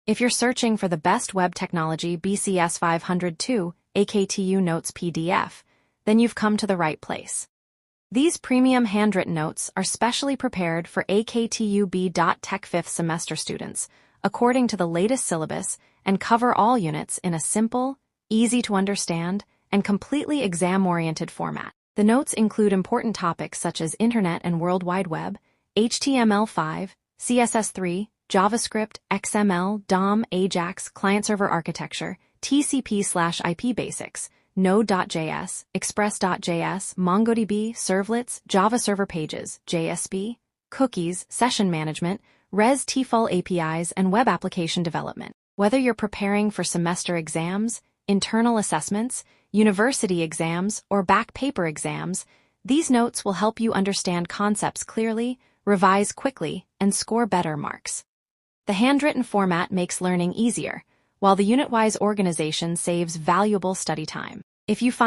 If you're searching for the best web technology BCS-502 AKTU Notes PDF, then you've come to the right place. These premium handwritten notes are specially prepared for AKTU B.tech 5th semester students, according to the latest syllabus, and cover all units in a simple, easy-to-understand, and completely exam-oriented format. The notes include important topics such as Internet and World Wide Web, HTML5, CSS3, JavaScript, XML, DOM, AJAX, client-server architecture, TCP/IP basics, Node.js, Express.js, MongoDB, Servlets, Java Server Pages, JSP, cookies, session management, RESTful APIs, and web application development. Whether you're preparing for semester exams, internal assessments, university exams, or back paper exams, these notes will help you understand concepts clearly, revise quickly, and score better marks. The handwritten format makes learning easier, while the unit-wise organization saves valuable study time. If you find